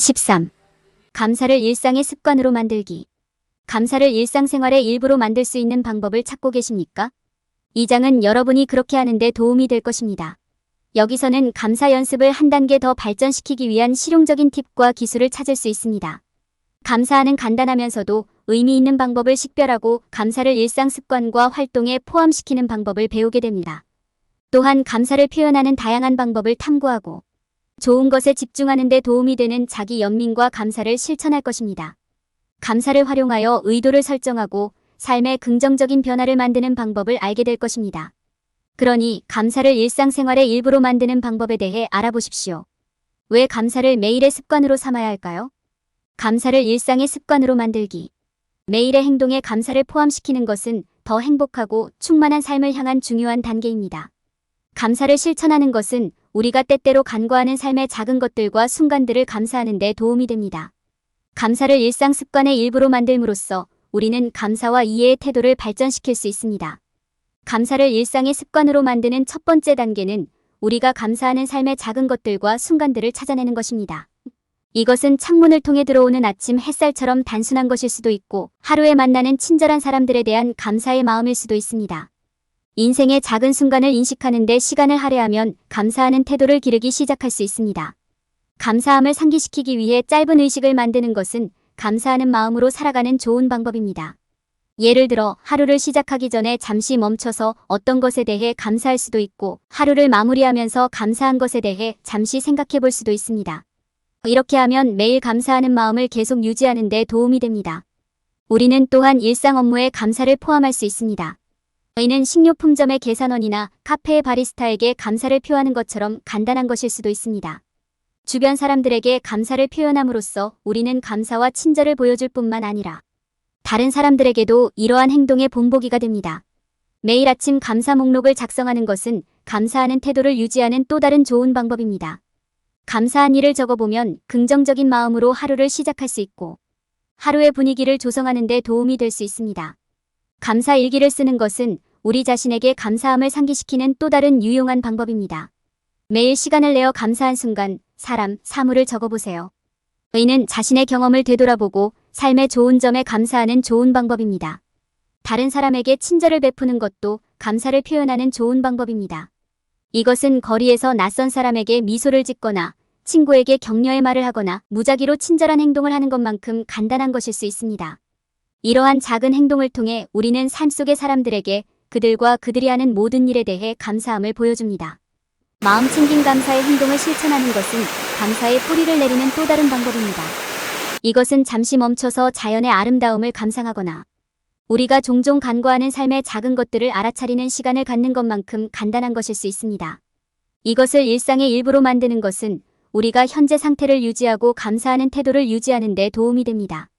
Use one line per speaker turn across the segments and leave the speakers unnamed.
13. 감사를 일상의 습관으로 만들기. 감사를 일상생활의 일부로 만들 수 있는 방법을 찾고 계십니까? 이 장은 여러분이 그렇게 하는데 도움이 될 것입니다. 여기서는 감사 연습을 한 단계 더 발전시키기 위한 실용적인 팁과 기술을 찾을 수 있습니다. 감사하는 간단하면서도 의미 있는 방법을 식별하고 감사를 일상 습관과 활동에 포함시키는 방법을 배우게 됩니다. 또한 감사를 표현하는 다양한 방법을 탐구하고 좋은 것에 집중하는 데 도움이 되는 자기 연민과 감사를 실천할 것입니다. 감사를 활용하여 의도를 설정하고 삶의 긍정적인 변화를 만드는 방법을 알게 될 것입니다. 그러니 감사를 일상생활의 일부로 만드는 방법에 대해 알아보십시오. 왜 감사를 매일의 습관으로 삼아야 할까요? 감사를 일상의 습관으로 만들기. 매일의 행동에 감사를 포함시키는 것은 더 행복하고 충만한 삶을 향한 중요한 단계입니다. 감사를 실천하는 것은 우리가 때때로 간과하는 삶의 작은 것들과 순간들을 감사하는 데 도움이 됩니다. 감사를 일상 습관의 일부로 만들므로써 우리는 감사와 이해의 태도를 발전시킬 수 있습니다. 감사를 일상의 습관으로 만드는 첫 번째 단계는 우리가 감사하는 삶의 작은 것들과 순간들을 찾아내는 것입니다. 이것은 창문을 통해 들어오는 아침 햇살처럼 단순한 것일 수도 있고 하루에 만나는 친절한 사람들에 대한 감사의 마음일 수도 있습니다. 인생의 작은 순간을 인식하는 데 시간을 할애하면 감사하는 태도를 기르기 시작할 수 있습니다. 감사함을 상기시키기 위해 짧은 의식을 만드는 것은 감사하는 마음으로 살아가는 좋은 방법입니다. 예를 들어 하루를 시작하기 전에 잠시 멈춰서 어떤 것에 대해 감사할 수도 있고 하루를 마무리하면서 감사한 것에 대해 잠시 생각해 볼 수도 있습니다. 이렇게 하면 매일 감사하는 마음을 계속 유지하는 데 도움이 됩니다. 우리는 또한 일상 업무에 감사를 포함할 수 있습니다. 이는 식료품점의 계산원이나 카페의 바리스타에게 감사를 표하는 것처럼 간단한 것일 수도 있습니다. 주변 사람들에게 감사를 표현함으로써 우리는 감사와 친절을 보여줄 뿐만 아니라 다른 사람들에게도 이러한 행동의 본보기가 됩니다. 매일 아침 감사 목록을 작성하는 것은 감사하는 태도를 유지하는 또 다른 좋은 방법입니다. 감사한 일을 적어보면 긍정적인 마음으로 하루를 시작할 수 있고 하루의 분위기를 조성하는 데 도움이 될 수 있습니다. 감사 일기를 쓰는 것은 우리 자신에게 감사함을 상기시키는 또 다른 유용한 방법입니다. 매일 시간을 내어 감사한 순간, 사람, 사물을 적어보세요. 이는 자신의 경험을 되돌아보고 삶의 좋은 점에 감사하는 좋은 방법입니다. 다른 사람에게 친절을 베푸는 것도 감사를 표현하는 좋은 방법입니다. 이것은 거리에서 낯선 사람에게 미소를 짓거나 친구에게 격려의 말을 하거나 무작위로 친절한 행동을 하는 것만큼 간단한 것일 수 있습니다. 이러한 작은 행동을 통해 우리는 삶 속의 사람들에게 그들과 그들이 하는 모든 일에 대해 감사함을 보여줍니다. 마음 챙김 감사의 행동을 실천하는 것은 감사의 뿌리를 내리는 또 다른 방법입니다. 이것은 잠시 멈춰서 자연의 아름다움을 감상하거나 우리가 종종 간과하는 삶의 작은 것들을 알아차리는 시간을 갖는 것만큼 간단한 것일 수 있습니다. 이것을 일상의 일부로 만드는 것은 우리가 현재 상태를 유지하고 감사하는 태도를 유지하는 데 도움이 됩니다.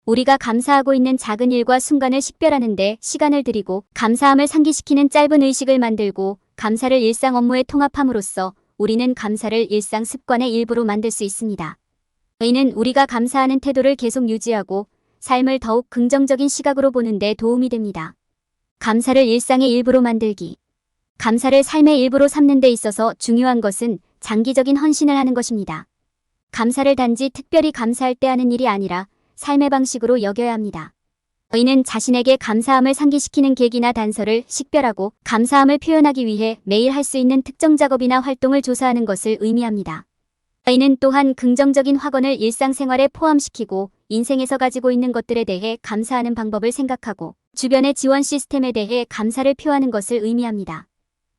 우리가 감사하고 있는 작은 일과 순간을 식별하는 데 시간을 들이고 감사함을 상기시키는 짧은 의식을 만들고 감사를 일상 업무에 통합함으로써 우리는 감사를 일상 습관의 일부로 만들 수 있습니다. 이는 우리가 감사하는 태도를 계속 유지하고 삶을 더욱 긍정적인 시각으로 보는 데 도움이 됩니다. 감사를 일상의 일부로 만들기. 감사를 삶의 일부로 삼는 데 있어서 중요한 것은 장기적인 헌신을 하는 것입니다. 감사를 단지 특별히 감사할 때 하는 일이 아니라 삶의 방식으로 여겨야 합니다. 이는 자신에게 감사함을 상기시키는 계기나 단서를 식별하고 감사함을 표현하기 위해 매일 할 수 있는 특정 작업이나 활동을 조사하는 것을 의미합니다. 이는 또한 긍정적인 확언을 일상생활에 포함시키고 인생에서 가지고 있는 것들에 대해 감사하는 방법을 생각하고 주변의 지원 시스템에 대해 감사를 표하는 것을 의미합니다.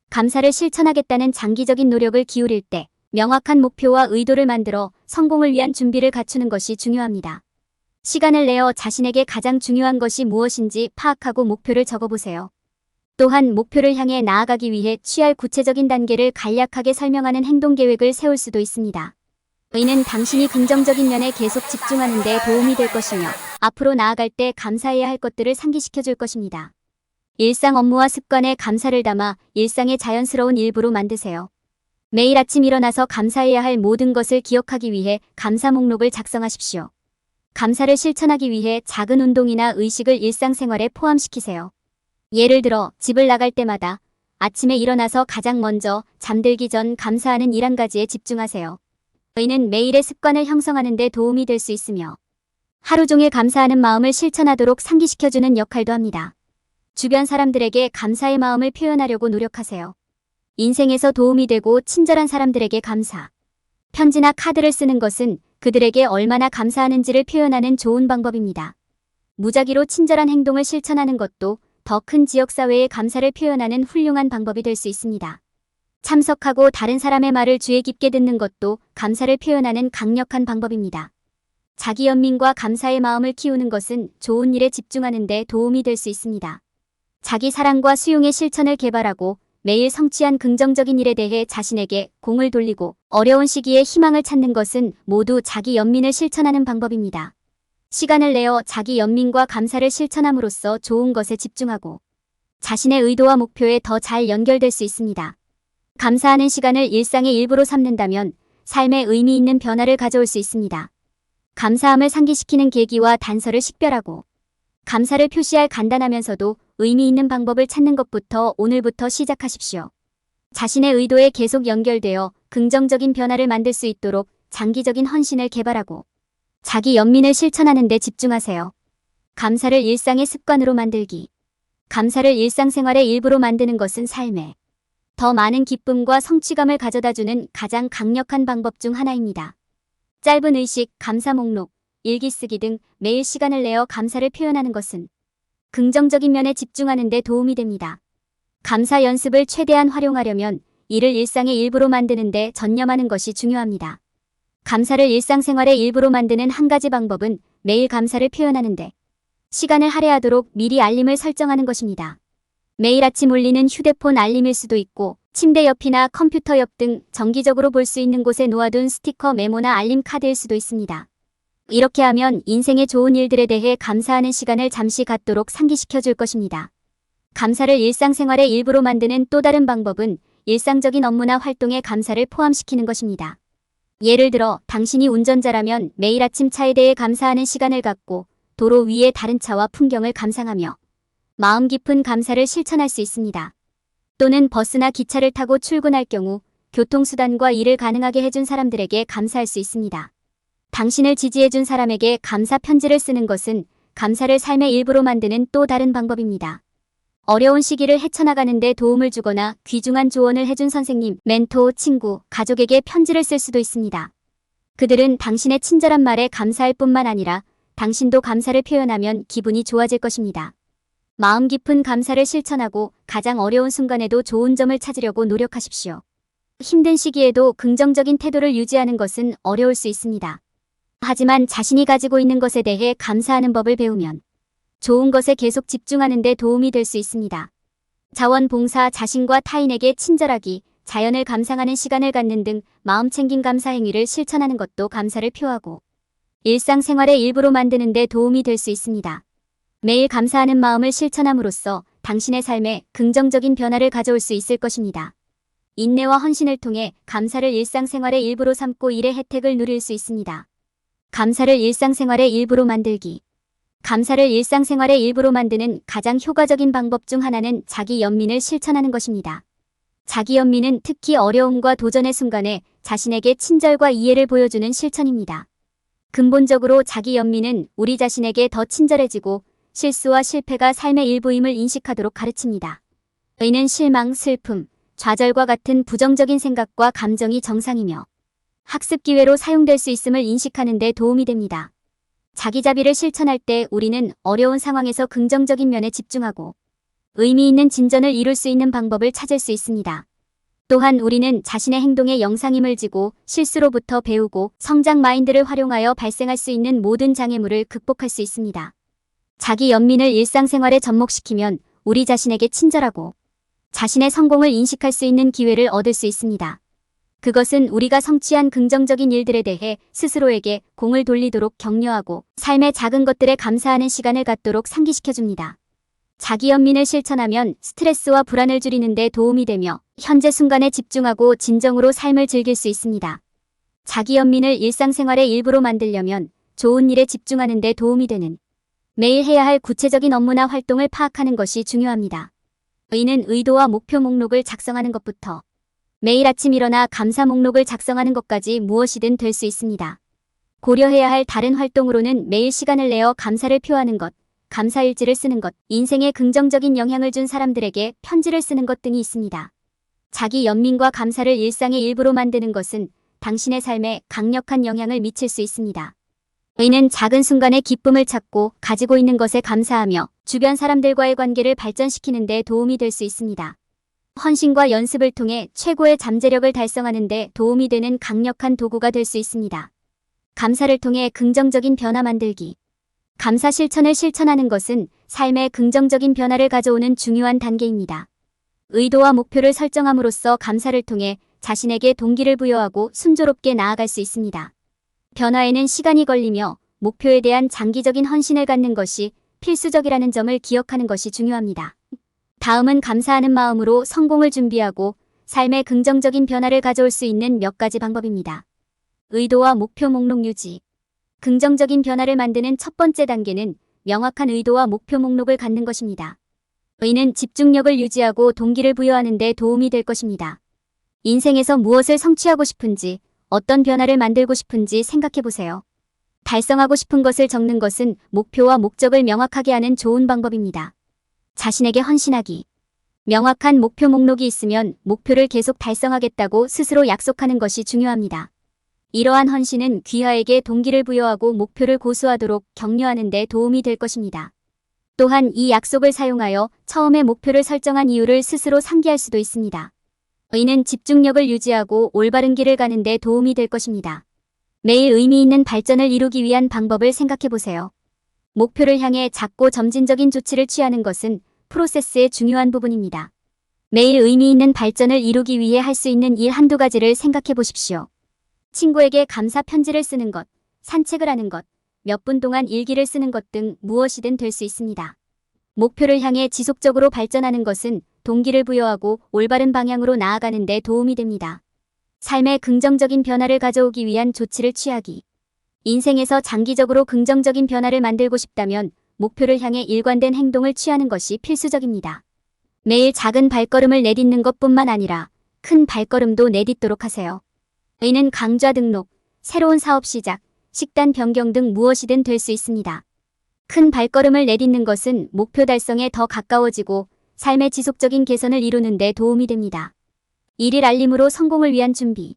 감사를 실천하겠다는 장기적인 노력을 기울일 때 명확한 목표와 의도를 만들어 성공을 위한 준비를 갖추는 것이 중요합니다. 시간을 내어 자신에게 가장 중요한 것이 무엇인지 파악하고 목표를 적어보세요. 또한 목표를 향해 나아가기 위해 취할 구체적인 단계를 간략하게 설명하는 행동 계획을 세울 수도 있습니다. 이는 당신이 긍정적인 면에 계속 집중하는 데 도움이 될 것이며 앞으로 나아갈 때 감사해야 할 것들을 상기시켜 줄 것입니다. 일상 업무와 습관에 감사를 담아 일상의 자연스러운 일부로 만드세요. 매일 아침 일어나서 감사해야 할 모든 것을 기억하기 위해 감사 목록을 작성하십시오. 감사를 실천하기 위해 작은 운동이나 의식을 일상생활에 포함시키세요. 예를 들어 집을 나갈 때마다 아침에 일어나서 가장 먼저 잠들기 전 감사하는 일 한 가지에 집중하세요. 이는 매일의 습관을 형성하는 데 도움이 될 수 있으며 하루 종일 감사하는 마음을 실천하도록 상기시켜주는 역할도 합니다. 주변 사람들에게 감사의 마음을 표현하려고 노력하세요. 인생에서 도움이 되고 친절한 사람들에게 감사. 편지나 카드를 쓰는 것은 그들에게 얼마나 감사하는지를 표현하는 좋은 방법입니다. 무작위로 친절한 행동을 실천하는 것도 더 큰 지역사회에 감사를 표현하는 훌륭한 방법이 될 수 있습니다. 참석하고 다른 사람의 말을 주의 깊게 듣는 것도 감사를 표현하는 강력한 방법입니다. 자기 연민과 감사의 마음을 키우는 것은 좋은 일에 집중하는 데 도움이 될 수 있습니다. 자기 사랑과 수용의 실천을 개발하고 매일 성취한 긍정적인 일에 대해 자신에게 공을 돌리고 어려운 시기에 희망을 찾는 것은 모두 자기 연민을 실천하는 방법입니다. 시간을 내어 자기 연민과 감사를 실천함으로써 좋은 것에 집중하고 자신의 의도와 목표에 더 잘 연결될 수 있습니다. 감사하는 시간을 일상의 일부로 삼는다면 삶에 의미 있는 변화를 가져올 수 있습니다. 감사함을 상기시키는 계기와 단서를 식별하고 감사를 표시할 간단하면서도 의미 있는 방법을 찾는 것부터 오늘부터 시작하십시오. 자신의 의도에 계속 연결되어 긍정적인 변화를 만들 수 있도록 장기적인 헌신을 개발하고 자기 연민을 실천하는 데 집중하세요. 감사를 일상의 습관으로 만들기. 감사를 일상생활의 일부로 만드는 것은 삶에 더 많은 기쁨과 성취감을 가져다주는 가장 강력한 방법 중 하나입니다. 짧은 의식, 감사 목록, 일기 쓰기 등 매일 시간을 내어 감사를 표현하는 것은 긍정적인 면에 집중하는 데 도움이 됩니다. 감사 연습을 최대한 활용하려면 이를 일상의 일부로 만드는 데 전념하는 것이 중요합니다. 감사를 일상생활의 일부로 만드는 한 가지 방법은 매일 감사를 표현하는데 시간을 할애하도록 미리 알림을 설정하는 것입니다. 매일 아침 울리는 휴대폰 알림일 수도 있고 침대 옆이나 컴퓨터 옆 등 정기적으로 볼 수 있는 곳에 놓아둔 스티커 메모나 알림 카드일 수도 있습니다. 이렇게 하면 인생의 좋은 일들에 대해 감사하는 시간을 잠시 갖도록 상기시켜 줄 것입니다. 감사를 일상생활의 일부로 만드는 또 다른 방법은 일상적인 업무나 활동에 감사를 포함시키는 것입니다. 예를 들어 당신이 운전자라면 매일 아침 차에 대해 감사하는 시간을 갖고 도로 위의 다른 차와 풍경을 감상하며 마음 깊은 감사를 실천할 수 있습니다. 또는 버스나 기차를 타고 출근할 경우 교통수단과 일을 가능하게 해준 사람들에게 감사할 수 있습니다. 당신을 지지해준 사람에게 감사 편지를 쓰는 것은 감사를 삶의 일부로 만드는 또 다른 방법입니다. 어려운 시기를 헤쳐나가는 데 도움을 주거나 귀중한 조언을 해준 선생님, 멘토, 친구, 가족에게 편지를 쓸 수도 있습니다. 그들은 당신의 친절한 말에 감사할 뿐만 아니라 당신도 감사를 표현하면 기분이 좋아질 것입니다. 마음 깊은 감사를 실천하고 가장 어려운 순간에도 좋은 점을 찾으려고 노력하십시오. 힘든 시기에도 긍정적인 태도를 유지하는 것은 어려울 수 있습니다. 하지만 자신이 가지고 있는 것에 대해 감사하는 법을 배우면 좋은 것에 계속 집중하는 데 도움이 될 수 있습니다. 자원봉사, 자신과 타인에게 친절하기, 자연을 감상하는 시간을 갖는 등 마음챙김 감사 행위를 실천하는 것도 감사를 표하고 일상생활의 일부로 만드는 데 도움이 될 수 있습니다. 매일 감사하는 마음을 실천함으로써 당신의 삶에 긍정적인 변화를 가져올 수 있을 것입니다. 인내와 헌신을 통해 감사를 일상생활의 일부로 삼고 일의 혜택을 누릴 수 있습니다. 감사를 일상생활의 일부로 만들기. 감사를 일상생활의 일부로 만드는 가장 효과적인 방법 중 하나는 자기 연민을 실천하는 것입니다. 자기 연민은 특히 어려움과 도전의 순간에 자신에게 친절과 이해를 보여주는 실천입니다. 근본적으로 자기 연민은 우리 자신에게 더 친절해지고 실수와 실패가 삶의 일부임을 인식하도록 가르칩니다. 이는 실망, 슬픔, 좌절과 같은 부정적인 생각과 감정이 정상이며 학습 기회로 사용될 수 있음을 인식하는 데 도움이 됩니다. 자기자비를 실천할 때 우리는 어려운 상황에서 긍정적인 면에 집중하고 의미 있는 진전을 이룰 수 있는 방법을 찾을 수 있습니다. 또한 우리는 자신의 행동에 영상임을 지고 실수로부터 배우고 성장 마인드를 활용하여 발생할 수 있는 모든 장애물을 극복할 수 있습니다. 자기 연민을 일상생활에 접목시키면 우리 자신에게 친절하고 자신의 성공을 인식할 수 있는 기회를 얻을 수 있습니다. 그것은 우리가 성취한 긍정적인 일들에 대해 스스로에게 공을 돌리도록 격려하고 삶의 작은 것들에 감사하는 시간을 갖도록 상기시켜줍니다. 자기 연민을 실천하면 스트레스와 불안을 줄이는 데 도움이 되며 현재 순간에 집중하고 진정으로 삶을 즐길 수 있습니다. 자기 연민을 일상생활의 일부로 만들려면 좋은 일에 집중하는 데 도움이 되는 매일 해야 할 구체적인 업무나 활동을 파악하는 것이 중요합니다. 이는 의도와 목표 목록을 작성하는 것부터 매일 아침 일어나 감사 목록을 작성하는 것까지 무엇이든 될 수 있습니다. 고려해야 할 다른 활동으로는 매일 시간을 내어 감사를 표하는 것, 감사일지를 쓰는 것, 인생에 긍정적인 영향을 준 사람들에게 편지를 쓰는 것 등이 있습니다. 자기 연민과 감사를 일상의 일부로 만드는 것은 당신의 삶에 강력한 영향을 미칠 수 있습니다. 의는 작은 순간의 기쁨을 찾고 가지고 있는 것에 감사하며 주변 사람들과의 관계를 발전시키는 데 도움이 될 수 있습니다. 헌신과 연습을 통해 최고의 잠재력을 달성하는 데 도움이 되는 강력한 도구가 될 수 있습니다. 감사를 통해 긍정적인 변화 만들기. 감사 실천을 실천하는 것은 삶에 긍정적인 변화를 가져오는 중요한 단계입니다. 의도와 목표를 설정함으로써 감사를 통해 자신에게 동기를 부여하고 순조롭게 나아갈 수 있습니다. 변화에는 시간이 걸리며 목표에 대한 장기적인 헌신을 갖는 것이 필수적이라는 점을 기억하는 것이 중요합니다. 다음은 감사하는 마음으로 성공을 준비하고 삶에 긍정적인 변화를 가져올 수 있는 몇 가지 방법입니다. 의도와 목표 목록 유지. 긍정적인 변화를 만드는 첫 번째 단계는 명확한 의도와 목표 목록을 갖는 것입니다. 의는 집중력을 유지하고 동기를 부여하는 데 도움이 될 것입니다. 인생에서 무엇을 성취하고 싶은지, 어떤 변화를 만들고 싶은지 생각해 보세요. 달성하고 싶은 것을 적는 것은 목표와 목적을 명확하게 하는 좋은 방법입니다. 자신에게 헌신하기. 명확한 목표 목록이 있으면 목표를 계속 달성하겠다고 스스로 약속하는 것이 중요합니다. 이러한 헌신은 귀하에게 동기를 부여하고 목표를 고수하도록 격려하는 데 도움이 될 것입니다. 또한 이 약속을 사용하여 처음에 목표를 설정한 이유를 스스로 상기할 수도 있습니다. 의는 집중력을 유지하고 올바른 길을 가는 데 도움이 될 것입니다. 매일 의미 있는 발전을 이루기 위한 방법을 생각해 보세요. 목표를 향해 작고 점진적인 조치를 취하는 것은 프로세스의 중요한 부분입니다. 매일 의미 있는 발전을 이루기 위해 할 수 있는 일 한두 가지를 생각해 보십시오. 친구에게 감사 편지를 쓰는 것, 산책을 하는 것, 몇 분 동안 일기를 쓰는 것 등 무엇이든 될 수 있습니다. 목표를 향해 지속적으로 발전하는 것은 동기를 부여하고 올바른 방향으로 나아가는 데 도움이 됩니다. 삶에 긍정적인 변화를 가져오기 위한 조치를 취하기. 인생에서 장기적으로 긍정적인 변화를 만들고 싶다면 목표를 향해 일관된 행동을 취하는 것이 필수적입니다. 매일 작은 발걸음을 내딛는 것뿐만 아니라 큰 발걸음도 내딛도록 하세요. 의는 강좌 등록, 새로운 사업 시작, 식단 변경 등 무엇이든 될 수 있습니다. 큰 발걸음을 내딛는 것은 목표 달성에 더 가까워지고 삶의 지속적인 개선을 이루는 데 도움이 됩니다. 일일 알림으로 성공을 위한 준비.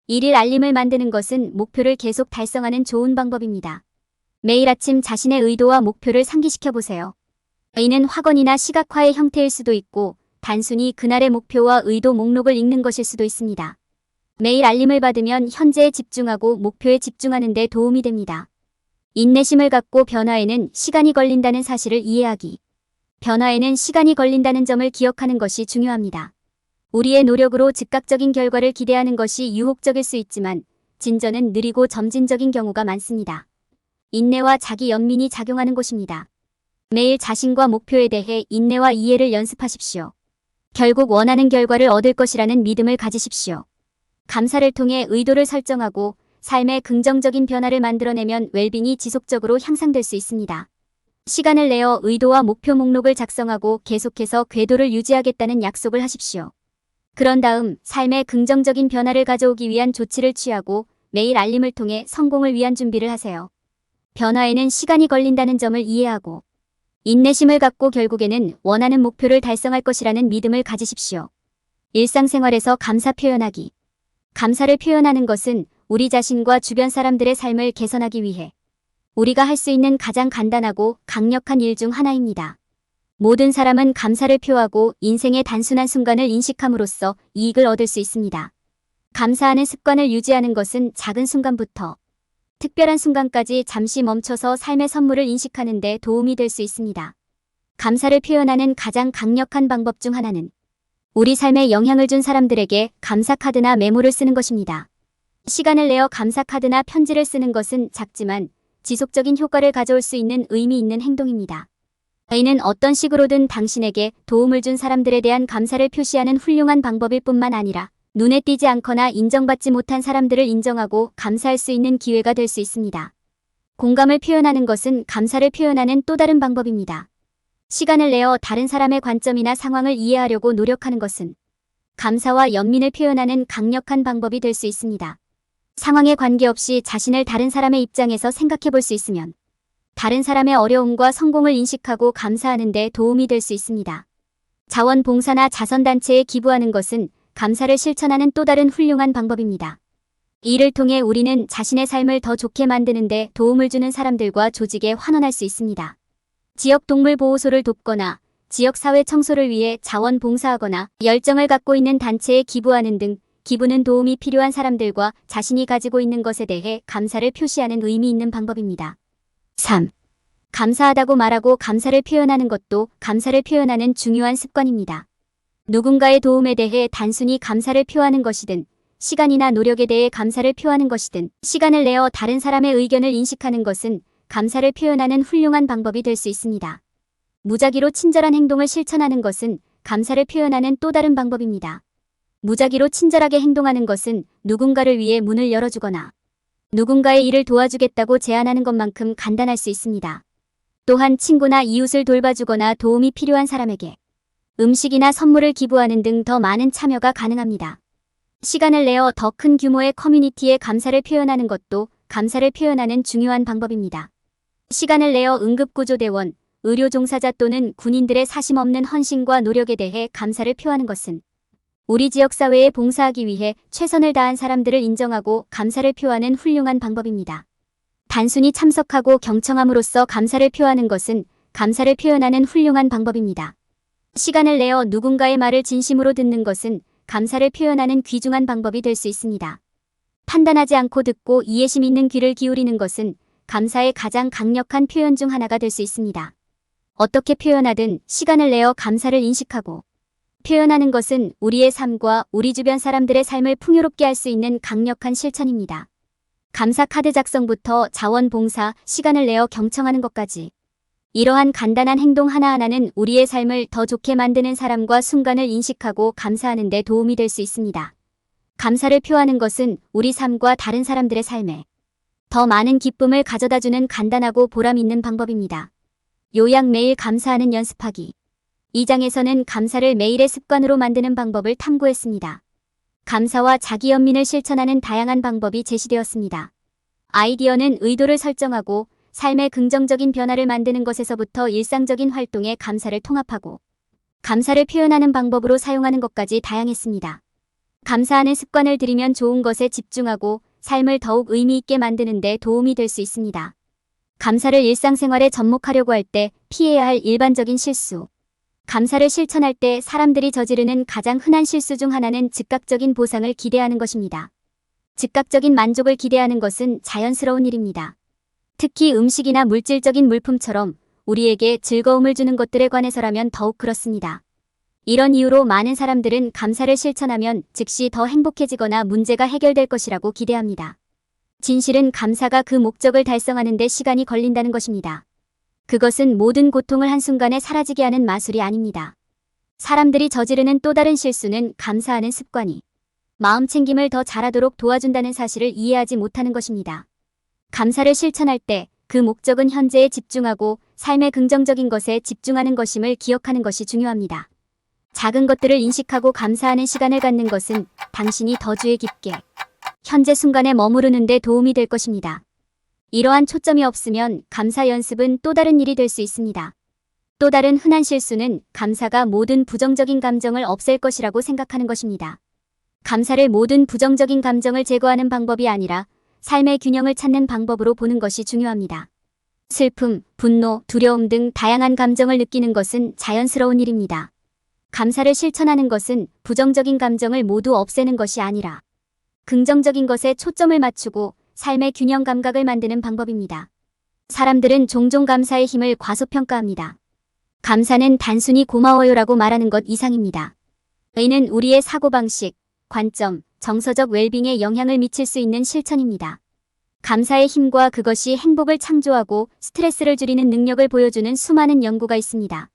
일일 알림을 만드는 것은 목표를 계속 달성하는 좋은 방법입니다. 매일 아침 자신의 의도와 목표를 상기시켜 보세요. 의는 확언이나 시각화의 형태일 수도 있고 단순히 그날의 목표와 의도 목록을 읽는 것일 수도 있습니다. 매일 알림을 받으면 현재에 집중하고 목표에 집중하는 데 도움이 됩니다. 인내심을 갖고 변화에는 시간이 걸린다는 사실을 이해하기. 변화에는 시간이 걸린다는 점을 기억하는 것이 중요합니다. 우리의 노력으로 즉각적인 결과를 기대하는 것이 유혹적일 수 있지만 진전은 느리고 점진적인 경우가 많습니다. 인내와 자기 연민이 작용하는 곳입니다. 매일 자신과 목표에 대해 인내와 이해를 연습하십시오. 결국 원하는 결과를 얻을 것이라는 믿음을 가지십시오. 감사를 통해 의도를 설정하고 삶의 긍정적인 변화를 만들어내면 웰빙이 지속적으로 향상될 수 있습니다. 시간을 내어 의도와 목표 목록을 작성하고 계속해서 궤도를 유지하겠다는 약속을 하십시오. 그런 다음 삶의 긍정적인 변화를 가져오기 위한 조치를 취하고 매일 알림을 통해 성공을 위한 준비를 하세요. 변화에는 시간이 걸린다는 점을 이해하고 인내심을 갖고 결국에는 원하는 목표를 달성할 것이라는 믿음을 가지십시오. 일상생활에서 감사 표현하기. 감사를 표현하는 것은 우리 자신과 주변 사람들의 삶을 개선하기 위해 우리가 할 수 있는 가장 간단하고 강력한 일 중 하나입니다. 모든 사람은 감사를 표하고 인생의 단순한 순간을 인식함으로써 이익을 얻을 수 있습니다. 감사하는 습관을 유지하는 것은 작은 순간부터 특별한 순간까지 잠시 멈춰서 삶의 선물을 인식하는 데 도움이 될 수 있습니다. 감사를 표현하는 가장 강력한 방법 중 하나는 우리 삶에 영향을 준 사람들에게 감사 카드나 메모를 쓰는 것입니다. 시간을 내어 감사 카드나 편지를 쓰는 것은 작지만 지속적인 효과를 가져올 수 있는 의미 있는 행동입니다. 이는 어떤 식으로든 당신에게 도움을 준 사람들에 대한 감사를 표시하는 훌륭한 방법일 뿐만 아니라 눈에 띄지 않거나 인정받지 못한 사람들을 인정하고 감사할 수 있는 기회가 될 수 있습니다. 공감을 표현하는 것은 감사를 표현하는 또 다른 방법입니다. 시간을 내어 다른 사람의 관점이나 상황을 이해하려고 노력하는 것은 감사와 연민을 표현하는 강력한 방법이 될 수 있습니다. 상황에 관계없이 자신을 다른 사람의 입장에서 생각해 볼 수 있으면 다른 사람의 어려움과 성공을 인식하고 감사하는 데 도움이 될 수 있습니다. 자원봉사나 자선단체에 기부하는 것은 감사를 실천하는 또 다른 훌륭한 방법입니다. 이를 통해 우리는 자신의 삶을 더 좋게 만드는 데 도움을 주는 사람들과 조직에 환원할 수 있습니다. 지역 동물보호소를 돕거나 지역사회 청소를 위해 자원봉사하거나 열정을 갖고 있는 단체에 기부하는 등 기부는 도움이 필요한 사람들과 자신이 가지고 있는 것에 대해 감사를 표시하는 의미 있는 방법입니다. 3. 감사하다고 말하고 감사를 표현하는 것도 감사를 표현하는 중요한 습관입니다. 누군가의 도움에 대해 단순히 감사를 표하는 것이든 시간이나 노력에 대해 감사를 표하는 것이든 시간을 내어 다른 사람의 의견을 인식하는 것은 감사를 표현하는 훌륭한 방법이 될 수 있습니다. 무작위로 친절한 행동을 실천하는 것은 감사를 표현하는 또 다른 방법입니다. 무작위로 친절하게 행동하는 것은 누군가를 위해 문을 열어주거나 누군가의 일을 도와주겠다고 제안하는 것만큼 간단할 수 있습니다. 또한 친구나 이웃을 돌봐주거나 도움이 필요한 사람에게 음식이나 선물을 기부하는 등 더 많은 참여가 가능합니다. 시간을 내어 더 큰 규모의 커뮤니티에 감사를 표현하는 것도 감사를 표현하는 중요한 방법입니다. 시간을 내어 응급구조대원, 의료종사자 또는 군인들의 사심없는 헌신과 노력에 대해 감사를 표하는 것은 우리 지역사회에 봉사하기 위해 최선을 다한 사람들을 인정하고 감사를 표하는 훌륭한 방법입니다. 단순히 참석하고 경청함으로써 감사를 표하는 것은 감사를 표현하는 훌륭한 방법입니다. 시간을 내어 누군가의 말을 진심으로 듣는 것은 감사를 표현하는 귀중한 방법이 될 수 있습니다. 판단하지 않고 듣고 이해심 있는 귀를 기울이는 것은 감사의 가장 강력한 표현 중 하나가 될 수 있습니다. 어떻게 표현하든 시간을 내어 감사를 인식하고 표현하는 것은 우리의 삶과 우리 주변 사람들의 삶을 풍요롭게 할 수 있는 강력한 실천입니다. 감사 카드 작성부터 자원봉사, 시간을 내어 경청하는 것까지 이러한 간단한 행동 하나하나는 우리의 삶을 더 좋게 만드는 사람과 순간을 인식하고 감사하는 데 도움이 될 수 있습니다. 감사를 표하는 것은 우리 삶과 다른 사람들의 삶에 더 많은 기쁨을 가져다주는 간단하고 보람 있는 방법입니다. 요약 매일 감사하는 연습하기. 2장에서는 감사를 매일의 습관으로 만드는 방법을 탐구했습니다. 감사와 자기 연민을 실천하는 다양한 방법이 제시되었습니다. 아이디어는 의도를 설정하고 삶의 긍정적인 변화를 만드는 것에서부터 일상적인 활동에 감사를 통합하고 감사를 표현하는 방법으로 사용하는 것까지 다양했습니다. 감사하는 습관을 들이면 좋은 것에 집중하고 삶을 더욱 의미 있게 만드는 데 도움이 될 수 있습니다. 감사를 일상생활에 접목하려고 할 때 피해야 할 일반적인 실수. 감사를 실천할 때 사람들이 저지르는 가장 흔한 실수 중 하나는 즉각적인 보상을 기대하는 것입니다. 즉각적인 만족을 기대하는 것은 자연스러운 일입니다. 특히 음식이나 물질적인 물품처럼 우리에게 즐거움을 주는 것들에 관해서라면 더욱 그렇습니다. 이런 이유로 많은 사람들은 감사를 실천하면 즉시 더 행복해지거나 문제가 해결될 것이라고 기대합니다. 진실은 감사가 그 목적을 달성하는 데 시간이 걸린다는 것입니다. 그것은 모든 고통을 한순간에 사라지게 하는 마술이 아닙니다. 사람들이 저지르는 또 다른 실수는 감사하는 습관이 마음 챙김을 더 잘하도록 도와준다는 사실을 이해하지 못하는 것입니다. 감사를 실천할 때 그 목적은 현재에 집중하고 삶의 긍정적인 것에 집중하는 것임을 기억하는 것이 중요합니다. 작은 것들을 인식하고 감사하는 시간을 갖는 것은 당신이 더 주의 깊게 현재 순간에 머무르는 데 도움이 될 것입니다. 이러한 초점이 없으면 감사 연습은 또 다른 일이 될 수 있습니다. 또 다른 흔한 실수는 감사가 모든 부정적인 감정을 없앨 것이라고 생각하는 것입니다. 감사를 모든 부정적인 감정을 제거하는 방법이 아니라 삶의 균형을 찾는 방법으로 보는 것이 중요합니다. 슬픔, 분노, 두려움 등 다양한 감정을 느끼는 것은 자연스러운 일입니다. 감사를 실천하는 것은 부정적인 감정을 모두 없애는 것이 아니라 긍정적인 것에 초점을 맞추고 삶의 균형 감각을 만드는 방법입니다. 사람들은 종종 감사의 힘을 과소평가합니다. 감사는 단순히 고마워요라고 말하는 것 이상입니다. 이는 우리의 사고방식, 관점, 정서적 웰빙에 영향을 미칠 수 있는 실천입니다. 감사의 힘과 그것이 행복을 창조하고 스트레스를 줄이는 능력을 보여주는 수많은 연구가 있습니다.